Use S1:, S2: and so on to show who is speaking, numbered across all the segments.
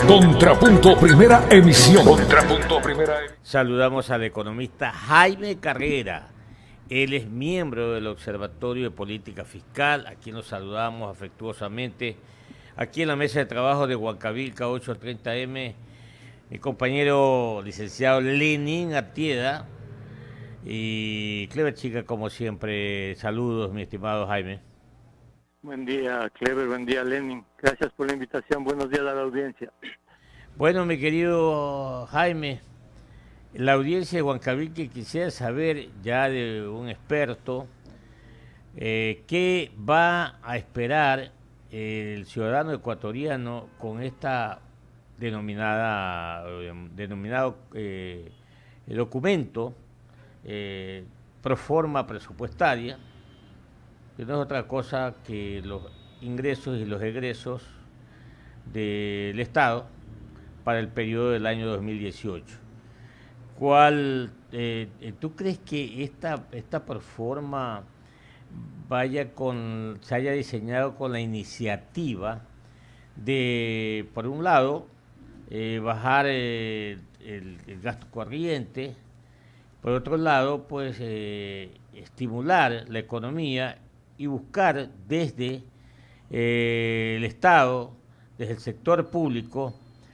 S1: Contrapunto Primera Emisión. Contrapunto Primera Emisión.
S2: Saludamos al economista Jaime Carrera. Él es miembro del Observatorio de Política Fiscal. Aquí nos saludamos afectuosamente. Aquí en la mesa de trabajo de Huancavilca 830M, mi compañero licenciado Lenin Artieda y Clever Chica, como siempre. Saludos, mi estimado Jaime.
S3: Buen día, Clever, buen día, Lenin. Gracias por la invitación, buenos días a la audiencia.
S2: Bueno, mi querido Jaime, la audiencia de Huancavilca quisiera saber ya de un experto qué va a esperar el ciudadano ecuatoriano con esta denominado documento pro forma presupuestaria, que no es otra cosa que los ingresos y los egresos del Estado para el periodo del año 2018. ¿Tú crees que esta proforma se haya diseñado con la iniciativa de, por un lado, bajar el gasto corriente, por otro lado, pues estimular la economía y buscar desde el Estado, desde el sector público,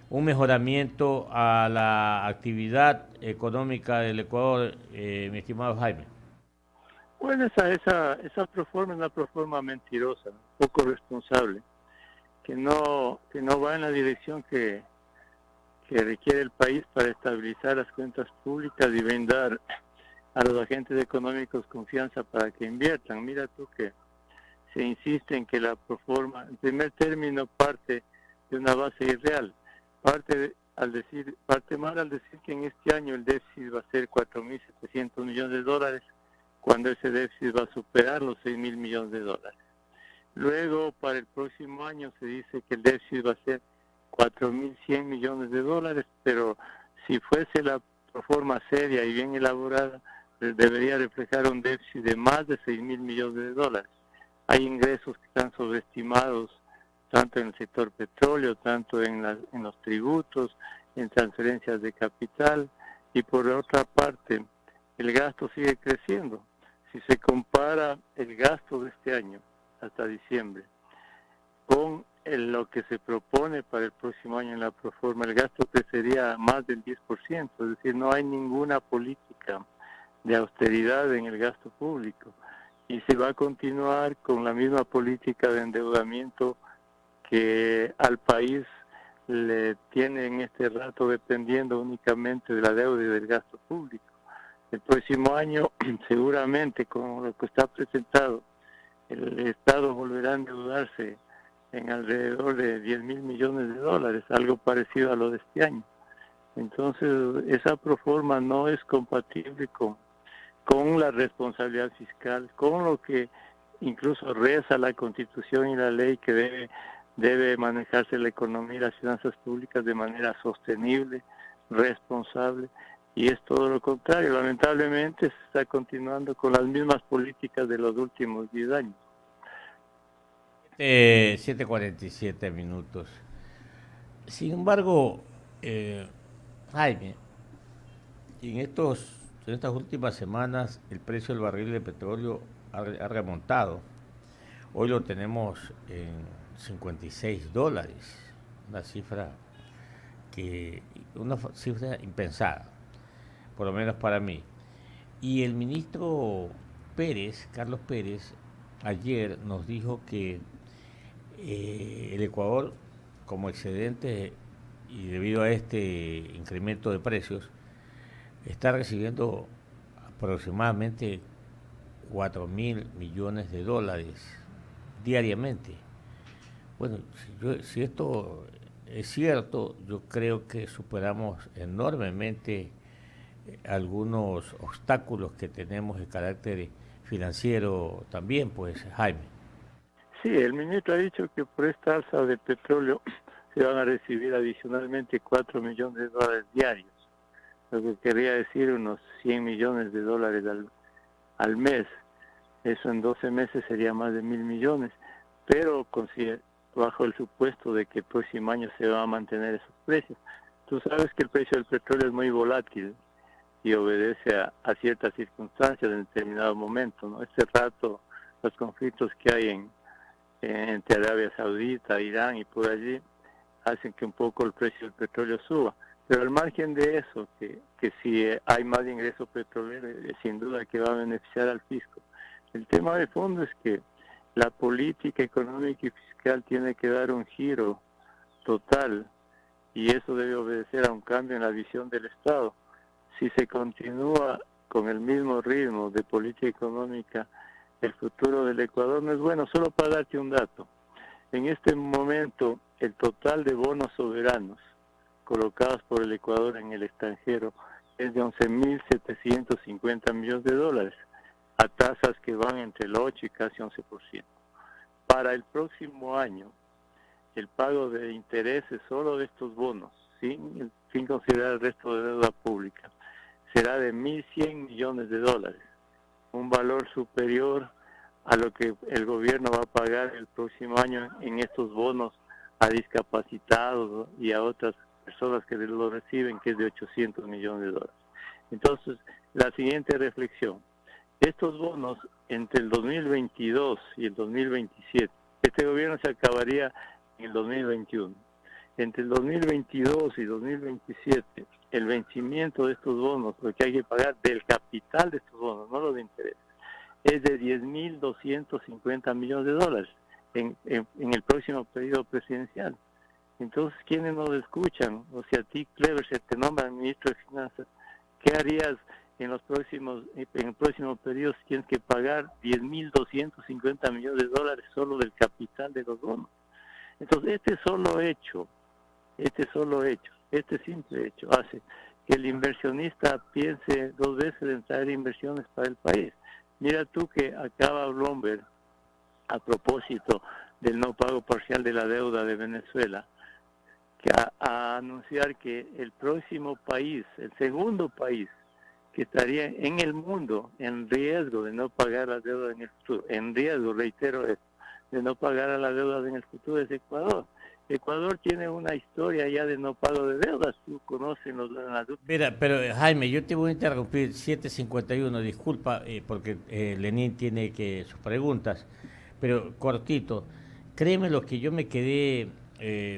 S2: un mejoramiento a la actividad económica del Ecuador, mi estimado Jaime?
S3: Bueno, esa proforma es una proforma mentirosa, poco responsable, que no va en la dirección que requiere el país para estabilizar las cuentas públicas y brindar a los agentes económicos confianza para que inviertan. Mira tú que se insiste en que la proforma, en primer término, parte de una base irreal. Parte mal al decir que en este año el déficit va a ser 4.700 millones de dólares, cuando ese déficit va a superar los 6.000 millones de dólares. Luego, para el próximo año se dice que el déficit va a ser 4.100 millones de dólares, pero si fuese la proforma seria y bien elaborada, debería reflejar un déficit de más de 6.000 millones de dólares. Hay ingresos que están sobreestimados, tanto en el sector petróleo, tanto en los tributos, en transferencias de capital, y por otra parte, el gasto sigue creciendo. Si se compara el gasto de este año hasta diciembre con lo que se propone para el próximo año en la proforma, el gasto crecería más del 10%, es decir, no hay ninguna política de austeridad en el gasto público, y se va a continuar con la misma política de endeudamiento que al país le tiene en este rato dependiendo únicamente de la deuda y del gasto público. El próximo año, seguramente, con lo que está presentado, el Estado volverá a endeudarse en alrededor de 10.000 millones de dólares, algo parecido a lo de este año. Entonces, esa proforma no es compatible con la responsabilidad fiscal, con lo que incluso reza la Constitución y la ley, que debe manejarse la economía y las finanzas públicas de manera sostenible, responsable, y es todo lo contrario. Lamentablemente se está continuando con las mismas políticas de los últimos 10 años.
S2: 7:47 minutos. Sin embargo, Jaime, en estas últimas semanas el precio del barril de petróleo ha remontado. Hoy lo tenemos en $56, una cifra impensada, por lo menos para mí. Y el ministro Carlos Pérez, ayer nos dijo que el Ecuador, como excedente y debido a este incremento de precios, está recibiendo aproximadamente 4.000 millones de dólares diariamente. Bueno, si esto es cierto, yo creo que superamos enormemente algunos obstáculos que tenemos de carácter financiero también, pues, Jaime.
S3: Sí, el ministro ha dicho que por esta alza de petróleo se van a recibir adicionalmente 4 millones de dólares diarios, lo que querría decir unos 100 millones de dólares al mes. Eso en 12 meses sería más de 1.000 millones, pero bajo el supuesto de que el próximo año se van a mantener esos precios. Tú sabes que el precio del petróleo es muy volátil y obedece a ciertas circunstancias en determinado momento, ¿no? Este rato, los conflictos que hay entre Arabia Saudita, Irán y por allí, hacen que un poco el precio del petróleo suba. Pero al margen de eso, que si hay más ingresos petroleros, sin duda que va a beneficiar al fisco. El tema de fondo es que la política económica y fiscal tiene que dar un giro total y eso debe obedecer a un cambio en la visión del Estado. Si se continúa con el mismo ritmo de política económica, el futuro del Ecuador no es bueno. Solo para darte un dato, en este momento el total de bonos soberanos colocados por el Ecuador en el extranjero es de 11.750 millones de dólares, a tasas que van entre el 8 y casi 11%. Para el próximo año, el pago de intereses solo de estos bonos, sin considerar el resto de deuda pública, será de 1.100 millones de dólares, un valor superior a lo que el gobierno va a pagar el próximo año en estos bonos a discapacitados y a otras personas que lo reciben, que es de 800 millones de dólares. Entonces, la siguiente reflexión: estos bonos entre el 2022 y el 2027, este gobierno se acabaría en el 2021. Entre el 2022 y 2027, el vencimiento de estos bonos, lo que hay que pagar del capital de estos bonos, no lo de interés, es de 10.250 millones de dólares en el próximo periodo presidencial. Entonces, ¿quiénes nos escuchan? O sea, a ti, Clever, se te nombra ministro de Finanzas, ¿qué harías en el próximo periodo si tienes que pagar 10.250 millones de dólares solo del capital de los bonos? Entonces, este simple hecho hace que el inversionista piense dos veces en traer inversiones para el país. Mira tú que acaba Bloomberg, a propósito del no pago parcial de la deuda de Venezuela, que a anunciar que el próximo país, el segundo país que estaría en el mundo en riesgo de no pagar la deuda en el futuro, en riesgo, reitero esto, de no pagar a la deuda en el futuro, es Ecuador. Ecuador tiene una historia ya de no pago de deudas, tú conoces los...
S2: Mira, pero Jaime, yo te voy a interrumpir, 7:51, disculpa, porque Lenín tiene sus preguntas, pero cortito, créeme lo que yo me quedé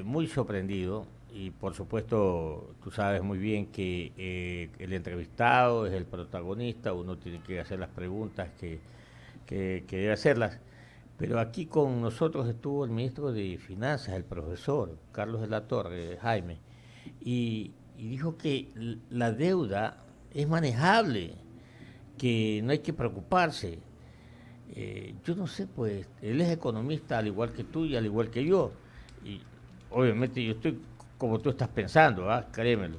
S2: muy sorprendido, y por supuesto tú sabes muy bien que el entrevistado es el protagonista, uno tiene que hacer las preguntas que debe hacerlas. Pero aquí con nosotros estuvo el ministro de Finanzas, el profesor Carlos de la Torre, Jaime, y dijo que la deuda es manejable, que no hay que preocuparse. Yo no sé, pues, él es economista al igual que tú y al igual que yo, y obviamente yo estoy como tú estás pensando, créemelo.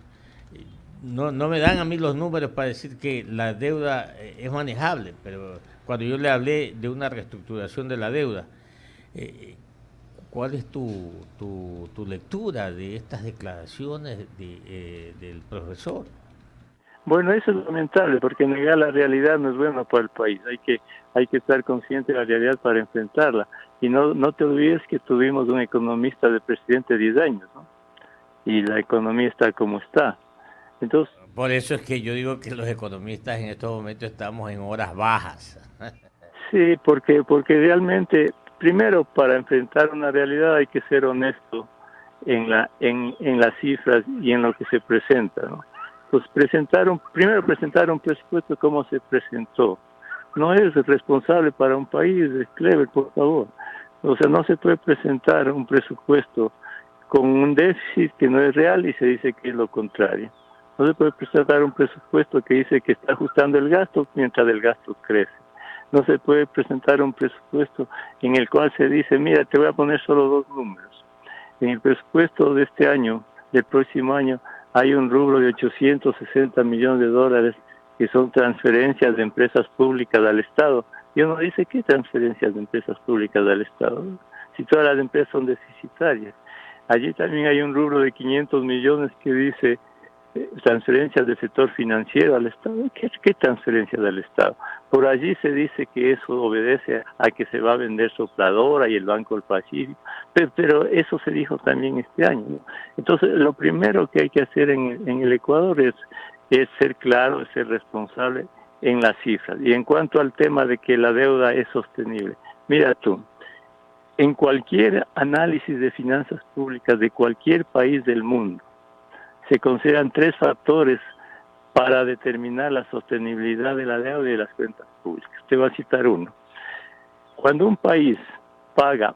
S2: No me dan a mí los números para decir que la deuda es manejable, pero cuando yo le hablé de una reestructuración de la deuda, ¿cuál es tu lectura de estas declaraciones del profesor?
S3: Bueno, eso es lamentable, porque negar la realidad no es bueno para el país. Hay que estar consciente de la realidad para enfrentarla. Y no te olvides que tuvimos un economista de presidente 10 años, ¿no? Y la economía está como está. Entonces,
S2: por eso es que yo digo que los economistas en estos momentos estamos en horas bajas.
S3: Sí, porque realmente, primero, para enfrentar una realidad hay que ser honesto en las cifras y en lo que se presenta, ¿no? Pues primero presentar un presupuesto como se presentó. No es responsable para un país, Clever, por favor. O sea, no se puede presentar un presupuesto con un déficit que no es real y se dice que es lo contrario. No se puede presentar un presupuesto que dice que está ajustando el gasto mientras el gasto crece. No se puede presentar un presupuesto en el cual se dice, mira, te voy a poner solo dos números. En el presupuesto de este año, del próximo año, hay un rubro de 860 millones de dólares que son transferencias de empresas públicas al Estado. Y uno dice, ¿qué transferencias de empresas públicas al Estado? Si todas las empresas son deficitarias. Allí también hay un rubro de 500 millones que dice transferencias del sector financiero al Estado. ¿Qué transferencias del Estado? Por allí se dice que eso obedece a que se va a vender Sopladora y el Banco del Pacífico, pero eso se dijo también este año, ¿no? Entonces, lo primero que hay que hacer en el Ecuador es ser claro, es ser responsable en las cifras. Y en cuanto al tema de que la deuda es sostenible, mira tú, en cualquier análisis de finanzas públicas de cualquier país del mundo, se consideran 3 factores para determinar la sostenibilidad de la deuda y de las cuentas públicas. Te voy a citar uno. Cuando un país paga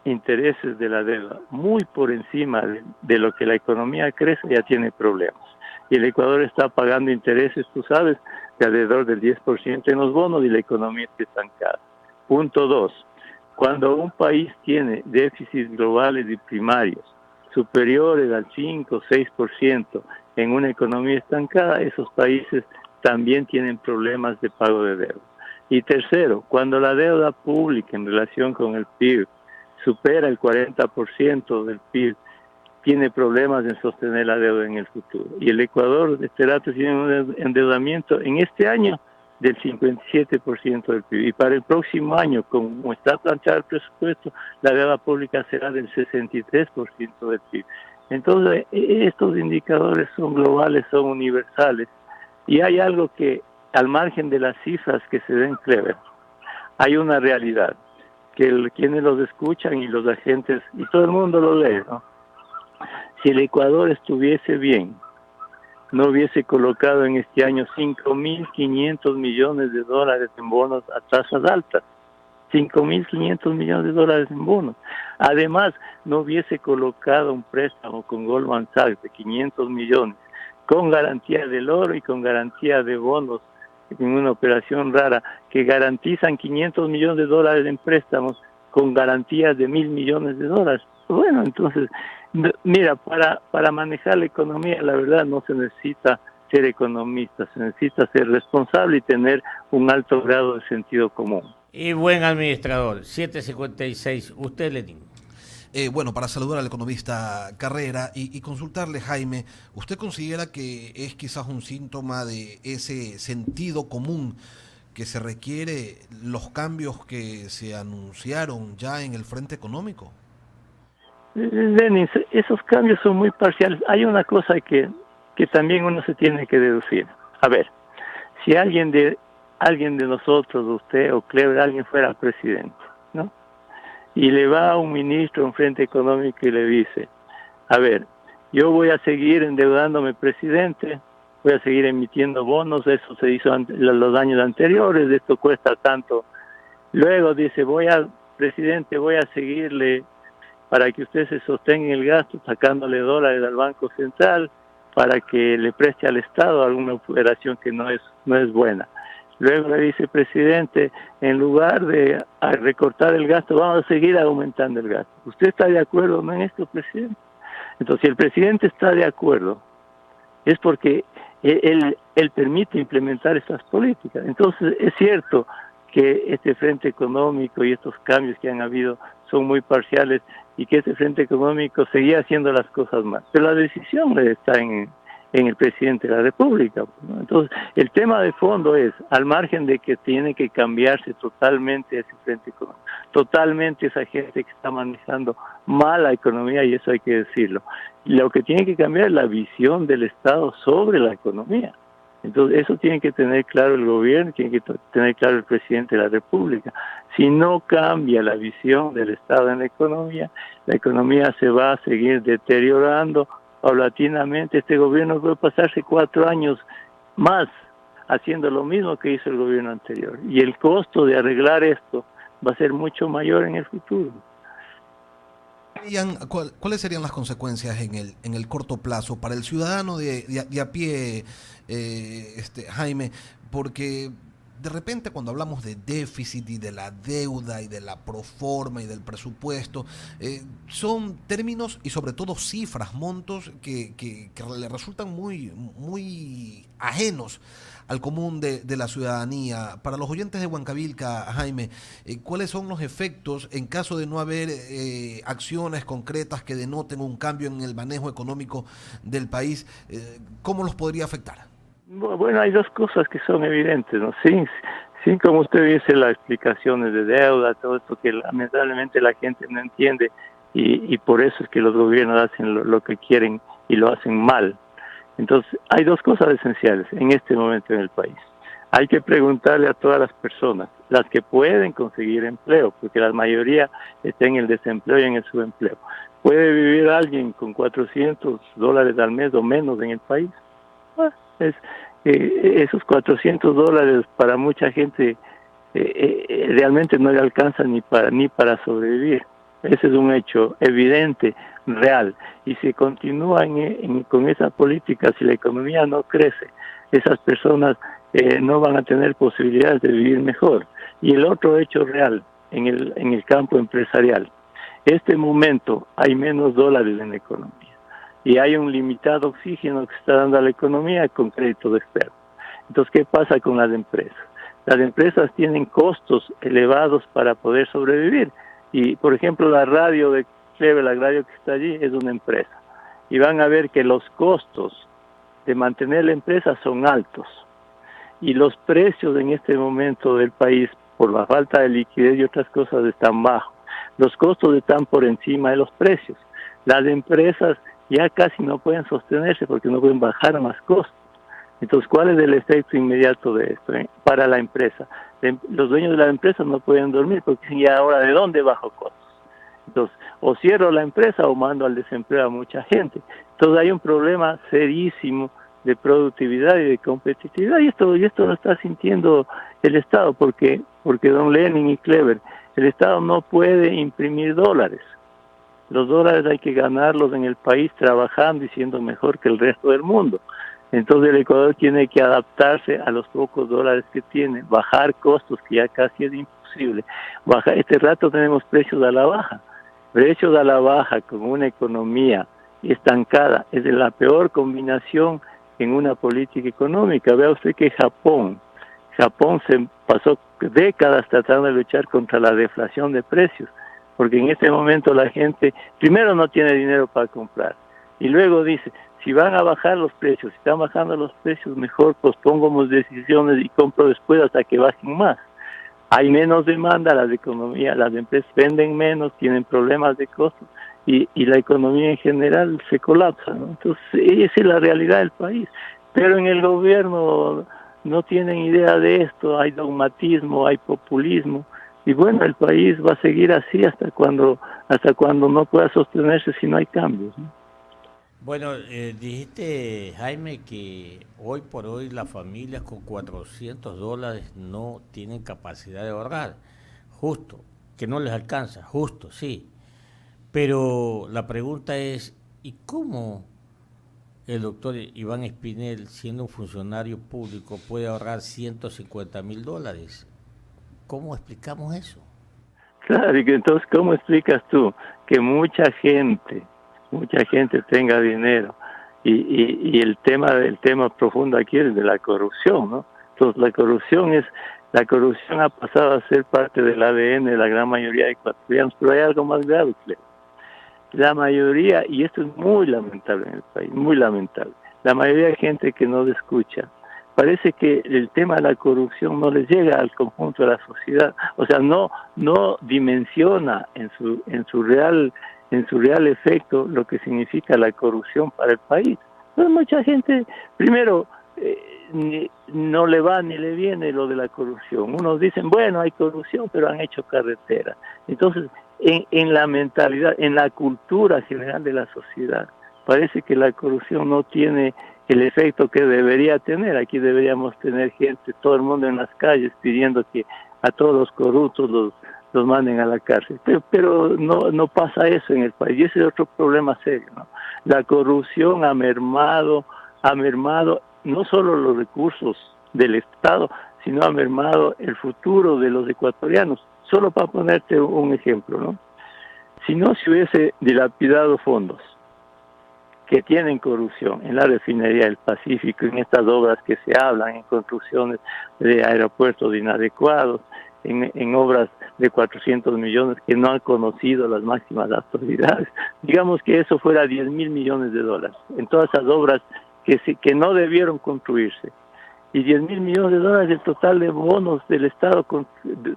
S3: intereses de la deuda muy por encima de lo que la economía crece, ya tiene problemas. Y el Ecuador está pagando intereses, tú sabes, de alrededor del 10% en los bonos y la economía está estancada. Punto 2. Cuando un país tiene déficits globales y primarios superiores al 5 o 6% en una economía estancada, esos países también tienen problemas de pago de deuda. Y tercero, cuando la deuda pública en relación con el PIB supera el 40% del PIB, tiene problemas en sostener la deuda en el futuro. Y el Ecuador, este dato, tiene un endeudamiento en este año del 57% del PIB. Y para el próximo año, como está planteado el presupuesto, la deuda pública será del 63% del PIB. Entonces, estos indicadores son globales, son universales. Y hay algo que, al margen de las cifras que se den clever, hay una realidad, que quienes los escuchan y los agentes, y todo el mundo lo lee, ¿no? Si el Ecuador estuviese bien, no hubiese colocado en este año 5.500 millones de dólares en bonos a tasas altas. 5.500 millones de dólares en bonos. Además, no hubiese colocado un préstamo con Goldman Sachs de 500 millones, con garantía del oro y con garantía de bonos, en una operación rara, que garantizan 500 millones de dólares en préstamos con garantías de 1.000 millones de dólares. Bueno, entonces, mira, para manejar la economía, la verdad, no se necesita ser economista, se necesita ser responsable y tener un alto grado de sentido común.
S2: Y buen administrador, 756, usted, Lenín.
S4: Bueno, para saludar al economista Carrera y consultarle, Jaime, ¿usted considera que es quizás un síntoma de ese sentido común que se requiere los cambios que se anunciaron ya en el frente económico?
S3: Denis, esos cambios son muy parciales. Hay una cosa que también uno se tiene que deducir. A ver, si alguien de nosotros, usted o Clever, alguien fuera presidente, ¿no? Y le va a un ministro en frente económico y le dice, a ver, yo voy a seguir endeudándome, presidente, voy a seguir emitiendo bonos, eso se hizo los años anteriores, esto cuesta tanto. Luego dice, presidente, voy a seguirle para que usted se sostenga en el gasto, sacándole dólares al Banco Central, para que le preste al Estado alguna operación que no es buena. Luego le dice, presidente, en lugar de recortar el gasto, vamos a seguir aumentando el gasto. ¿Usted está de acuerdo en esto, presidente? Entonces, si el presidente está de acuerdo, es porque él permite implementar estas políticas. Entonces, es cierto que este frente económico y estos cambios que han habido son muy parciales y que este frente económico seguía haciendo las cosas mal. Pero la decisión está en el presidente de la República, ¿no? Entonces, el tema de fondo es, al margen de que tiene que cambiarse totalmente ese frente económico, totalmente esa gente que está manejando mal la economía, y eso hay que decirlo. Lo que tiene que cambiar es la visión del Estado sobre la economía. Entonces, eso tiene que tener claro el gobierno, tiene que tener claro el presidente de la República. Si no cambia la visión del Estado en la economía se va a seguir deteriorando paulatinamente. Este gobierno puede pasarse 4 años más haciendo lo mismo que hizo el gobierno anterior. Y el costo de arreglar esto va a ser mucho mayor en el futuro.
S4: ¿Cuáles serían las consecuencias en el corto plazo para el ciudadano de a pie, Jaime? Porque de repente cuando hablamos de déficit y de la deuda y de la proforma y del presupuesto, son términos y sobre todo cifras, montos que le resultan muy ajenos al común de la ciudadanía. Para los oyentes de Huancavilca, Jaime, ¿cuáles son los efectos en caso de no haber acciones concretas que denoten un cambio en el manejo económico del país? ¿Cómo los podría afectar?
S3: Bueno, hay dos cosas que son evidentes, ¿no? Sin como usted dice, las explicaciones de deuda, todo esto que lamentablemente la gente no entiende y por eso es que los gobiernos hacen lo que quieren y lo hacen mal. Entonces, hay dos cosas esenciales en este momento en el país. Hay que preguntarle a todas las personas, las que pueden conseguir empleo, porque la mayoría está en el desempleo y en el subempleo. ¿Puede vivir alguien con $400 al mes o menos en el país? Esos $400 para mucha gente realmente no le alcanza ni para sobrevivir. Ese es un hecho evidente, real. Y si continúa con esa política, si la economía no crece, esas personas no van a tener posibilidades de vivir mejor. Y el otro hecho real en el campo empresarial. Este momento hay menos dólares en la economía. Y hay un limitado oxígeno que se está dando a la economía con crédito de expertos. Entonces, ¿qué pasa con las empresas? Las empresas tienen costos elevados para poder sobrevivir. Y, por ejemplo, la radio de Clever, la radio que está allí, es una empresa. Y van a ver que los costos de mantener la empresa son altos. Y los precios en este momento del país, por la falta de liquidez y otras cosas, están bajos. Los costos están por encima de los precios. Las empresas ya casi no pueden sostenerse porque no pueden bajar más costos. Entonces, ¿cuál es el efecto inmediato de esto para la empresa? Los dueños de la empresa no pueden dormir porque dicen, ¿y ahora de dónde bajo costos? Entonces, o cierro la empresa o mando al desempleo a mucha gente. Entonces, hay un problema serísimo de productividad y de competitividad, y esto lo está sintiendo el Estado, porque don Lenin y Clever, el Estado no puede imprimir dólares. Los dólares hay que ganarlos en el país trabajando y siendo mejor que el resto del mundo. Entonces el Ecuador tiene que adaptarse a los pocos dólares que tiene, bajar costos, que ya casi es imposible. Este rato tenemos precios a la baja con una economía estancada. Es la peor combinación en una política económica. Vea usted que Japón se pasó décadas tratando de luchar contra la deflación de precios, porque en este momento la gente primero no tiene dinero para comprar y luego dice, si van a bajar los precios, si están bajando los precios, mejor pospongamos decisiones y compro después hasta que bajen más. Hay menos demanda, las empresas venden menos, tienen problemas de costos y la economía en general se colapsa, ¿no? Entonces, esa es la realidad del país. Pero en el gobierno no tienen idea de esto, hay dogmatismo, hay populismo. Y bueno, el país va a seguir así hasta cuando no pueda sostenerse si no hay cambios, ¿no?
S2: Bueno, dijiste, Jaime, que hoy por hoy las familias con $400 no tienen capacidad de ahorrar. Justo, que no les alcanza, justo, sí. Pero la pregunta es, ¿y cómo el doctor Iván Espinel, siendo un funcionario público, puede ahorrar $150,000? ¿Cómo explicamos eso?
S3: Claro, y que entonces, ¿cómo explicas tú que mucha gente tenga dinero? Y el tema profundo aquí es de la corrupción, ¿no? Entonces, la corrupción ha pasado a ser parte del ADN de la gran mayoría de ecuatorianos, pero hay algo más grave, Cleo. La mayoría, y esto es muy lamentable en el país, muy lamentable, la mayoría de gente que no escucha, parece que el tema de la corrupción no les llega al conjunto de la sociedad, o sea, no dimensiona en su real efecto lo que significa la corrupción para el país. Entonces, mucha gente, primero, no le va ni le viene lo de la corrupción. Unos dicen, bueno, hay corrupción, pero han hecho carreteras. Entonces, en la mentalidad, en la cultura general de la sociedad, parece que la corrupción no tiene el efecto que debería tener. Aquí deberíamos tener gente, todo el mundo en las calles pidiendo que a todos los corruptos los manden a la cárcel. Pero no pasa eso en el país, y ese es otro problema serio, ¿no? La corrupción ha mermado no solo los recursos del Estado, sino ha mermado el futuro de los ecuatorianos. Solo para ponerte un ejemplo, ¿no? Si no se hubiese dilapidado fondos que tienen corrupción en la refinería del Pacífico, en estas obras que se hablan, en construcciones de aeropuertos inadecuados, en obras de 400 millones que no han conocido las máximas autoridades, digamos que eso fuera 10.000 millones de dólares, en todas esas obras que no debieron construirse. Y 10.000 millones de dólares el total de bonos del Estado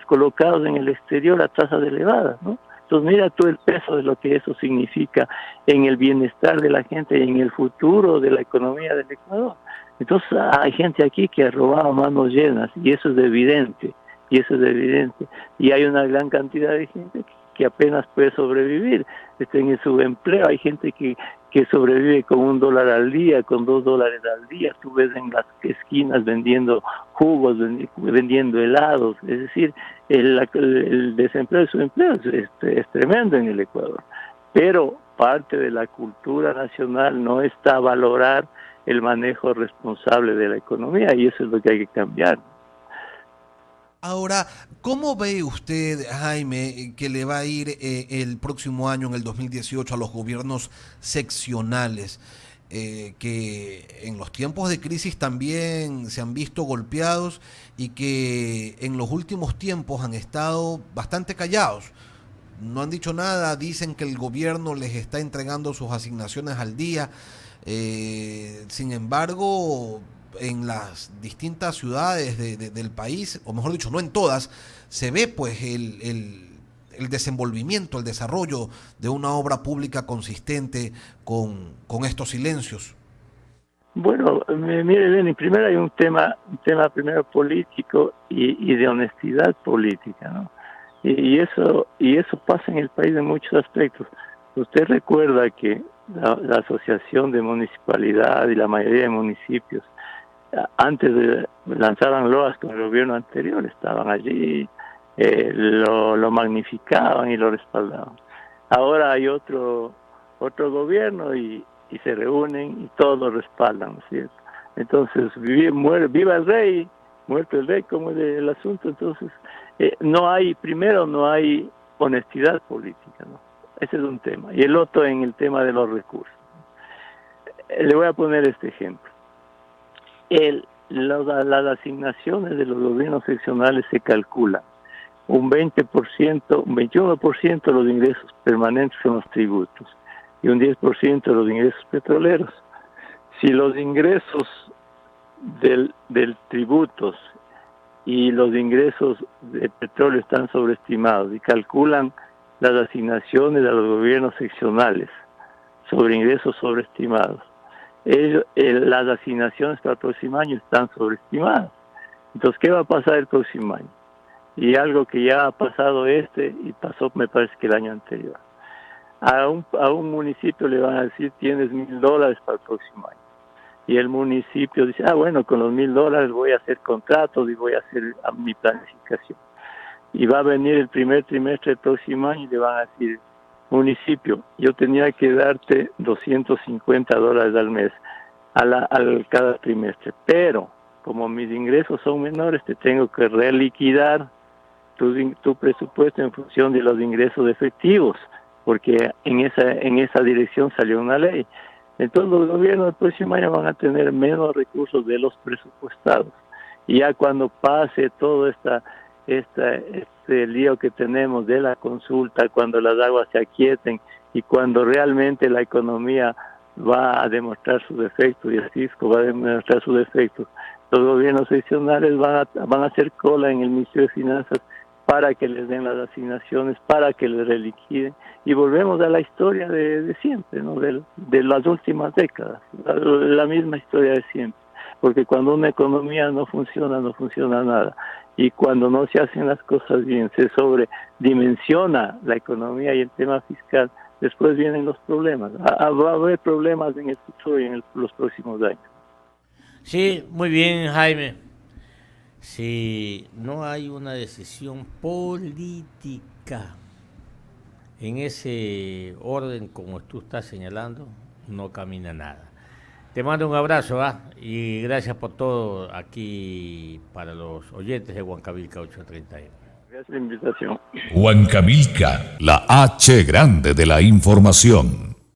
S3: colocados en el exterior a tasas elevadas, ¿no? Entonces mira tú el peso de lo que eso significa en el bienestar de la gente y en el futuro de la economía del Ecuador. Entonces hay gente aquí que ha robado manos llenas y eso es evidente, y hay una gran cantidad de gente que apenas puede sobrevivir, en el subempleo. Hay gente que sobrevive con $1 al día, con $2 al día. Tú ves en las esquinas vendiendo jugos, vendiendo helados. Es decir, el desempleo y subempleo es tremendo en el Ecuador. Pero parte de la cultura nacional no está a valorar el manejo responsable de la economía, y eso es lo que hay que cambiar.
S4: Ahora, ¿cómo ve usted, Jaime, que le va a ir el próximo año, en el 2018, a los gobiernos seccionales, que en los tiempos de crisis también se han visto golpeados y que en los últimos tiempos han estado bastante callados? No han dicho nada, dicen que el gobierno les está entregando sus asignaciones al día. Sin embargo, en las distintas ciudades del país, o mejor dicho, no en todas, se ve pues el desenvolvimiento, el desarrollo de una obra pública consistente con estos silencios.
S3: Bueno, mire, Lenny, primero hay un tema primero político y de honestidad política, ¿no? Y eso pasa en el país en muchos aspectos. Usted recuerda que la Asociación de Municipalidad y la mayoría de municipios, antes de lanzaban loas con el gobierno anterior, estaban allí, lo magnificaban y lo respaldaban. Ahora hay otro gobierno y se reúnen y todos lo respaldan, ¿no es cierto? Entonces, viva el rey, muerto el rey, como es el asunto. Entonces, no hay honestidad política, ¿no? Ese es un tema. Y el otro en el tema de los recursos. Le voy a poner este ejemplo. Las asignaciones de los gobiernos seccionales se calculan un 20%, un 21% de los ingresos permanentes son los tributos y un 10% de los ingresos petroleros. Si los ingresos del tributos y los ingresos de petróleo están sobreestimados y calculan las asignaciones a los gobiernos seccionales sobre ingresos sobreestimados, las asignaciones para el próximo año están sobreestimadas. Entonces, ¿qué va a pasar el próximo año? Y algo que ya ha pasado y pasó, me parece que el año anterior. A un municipio le van a decir, tienes $1,000 para el próximo año. Y el municipio dice, bueno, con los $1,000 voy a hacer contratos y voy a hacer mi planificación. Y va a venir el primer trimestre del próximo año y le van a decir, municipio, yo tenía que darte $250 al mes cada trimestre, pero como mis ingresos son menores, te tengo que reliquidar tu presupuesto en función de los ingresos efectivos, porque en esa dirección salió una ley. Entonces los gobiernos del próximo año van a tener menos recursos de los presupuestados. Y ya cuando pase todo este lío que tenemos de la consulta, cuando las aguas se aquieten y cuando realmente la economía va a demostrar sus defectos y el fisco va a demostrar sus defectos, los gobiernos seccionales van a hacer cola en el Ministerio de Finanzas para que les den las asignaciones, para que les reliquiden, y volvemos a la historia de siempre, ¿no? De las últimas décadas, la misma historia de siempre, porque cuando una economía no funciona nada, y cuando no se hacen las cosas bien, se sobredimensiona la economía y el tema fiscal, después vienen los problemas. Va a haber problemas en el futuro y en los próximos años.
S2: Sí, muy bien, Jaime. Si no hay una decisión política en ese orden como tú estás señalando, no camina nada. Te mando un abrazo, y gracias por todo aquí para los oyentes de Huancavilca 830M.
S3: Gracias por la invitación.
S1: Huancavelica, la H grande de la información.